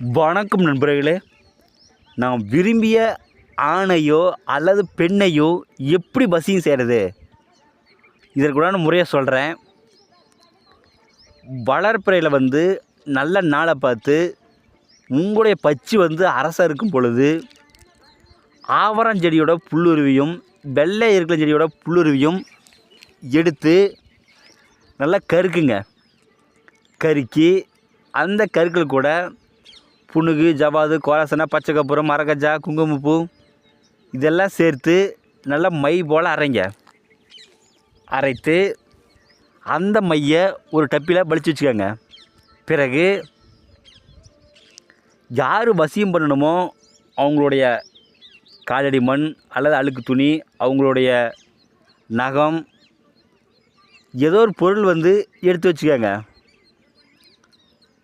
வணக்கம் நண்பர்களே. நான் விரும்பிய ஆணையோ அல்லது பெண்ணையோ எப்படி வசியம் செய்கிறது, இதற்குடான முறையை சொல்கிறேன். வளர்ப்பிறையில் நல்ல நாளை பார்த்து உங்களுடைய பச்சு அரசாக இருக்கும் பொழுது ஆவரஞ்செடியோட புல்லுருவியும் வெள்ளை இருக்கிற செடியோட புல்லுருவியும் எடுத்து நல்லா கருக்குங்க. கருக்கி அந்த கருக்கள் கூட புனுகு, ஜவாது, கோராசனை, பச்சை கற்பூரம், மரகஜா, குங்குமப்பூ இதெல்லாம் சேர்த்து நல்லா மை போல் அரைத்து அந்த மையை ஒரு டப்பியில் வலிச்சு வச்சுக்கோங்க. பிறகு யார் வசியம் பண்ணணுமோ அவங்களுடைய காலடி மண் அல்லது அழுக்கு துணி, அவங்களுடைய நகம், ஏதோ ஒரு பொருள் எடுத்து வச்சுக்கோங்க.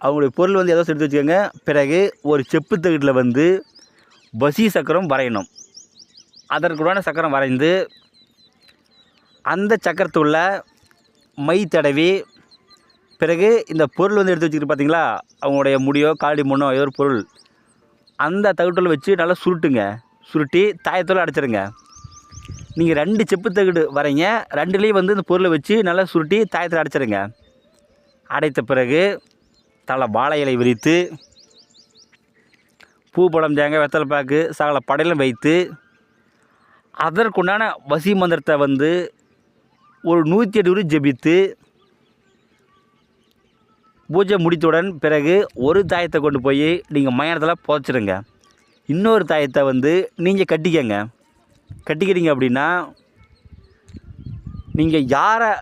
அவங்களுடைய பொருள் ஏதோ எடுத்து வச்சுக்கோங்க. பிறகு ஒரு செப்பு தகட்டில் வசி சக்கரம் வரையணும். அதற்குடான சக்கரம் வரைந்து அந்த சக்கரத்துள்ள மை தடவி, பிறகு இந்த பொருள் எடுத்து வச்சுக்கிட்டு பார்த்தீங்களா, அவங்களுடைய முடியோ காலடி மண்ணோ ஏதோ ஒரு பொருள் அந்த தகட்டில் வச்சு நல்லா சுருட்டுங்க. சுருட்டி தாயத்தோடு அடைச்சிருங்க. நீங்கள் 2 செப்பு தகடு வரைங்க. 2லேயும் இந்த பொருளை வச்சு நல்லா சுருட்டி தாயத்தில் அடைச்சிருங்க. அடைத்த பிறகு தலை வாழை இலை விரித்து பூ, பழம், தேங்காய், வெத்தலை பாக்கு சகல படையிலும் வைத்து அதற்குண்டான வசி மந்திரத்தை ஒரு 108 உரு ஜெபித்து பூஜை முடித்தவுடன் பிறகு ஒரு தாயத்தை கொண்டு போய் நீங்கள் மயானத்தில் புதைச்சிடுங்க. இன்னொரு தாயத்தை நீங்கள் கட்டிக்கங்க. கட்டிக்கிறீங்க அப்படின்னா நீங்கள் யாரை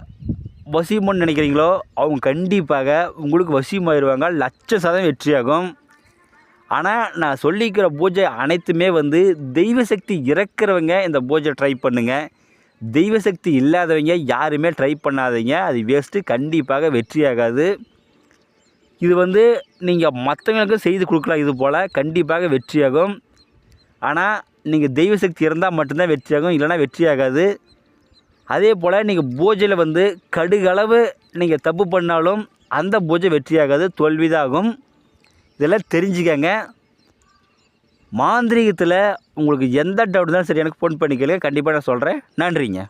வசியம்னு நினைக்கிறீங்களோ அவங்க கண்டிப்பாக உங்களுக்கு வசியமாகிடுவாங்க. 1,00,000% வெற்றியாகும். ஆனால் நான் சொல்லிக்கிற பூஜை அனைத்துமே தெய்வ சக்தி இறக்கிறவங்க இந்த பூஜை ட்ரை பண்ணுங்கள். தெய்வ சக்தி இல்லாதவங்க யாருமே ட்ரை பண்ணாதீங்க. அது வேஸ்ட்டு. கண்டிப்பாக வெற்றியாகாது. இது நீங்கள் மற்றவங்களுக்கும் செய்து கொடுக்கலாம். இது போல் கண்டிப்பாக வெற்றியாகும். ஆனால் நீங்கள் தெய்வ சக்தி இருந்தால் மட்டும்தான் வெற்றியாகும், இல்லைனா வெற்றியாகாது. அதே போல் நீங்கள் பூஜையில் கடுகளவு நீங்கள் தப்பு பண்ணாலும் அந்த பூஜை வெற்றியாகாது, தோல்விதாகும். இதெல்லாம் தெரிஞ்சுக்கங்க. மாந்திரீகத்தில் உங்களுக்கு எந்த டவுட் தான் சரி எனக்கு ஃபோன் பண்ணி கேளுங்க. கண்டிப்பாக நான் சொல்கிறேன். நன்றிங்க.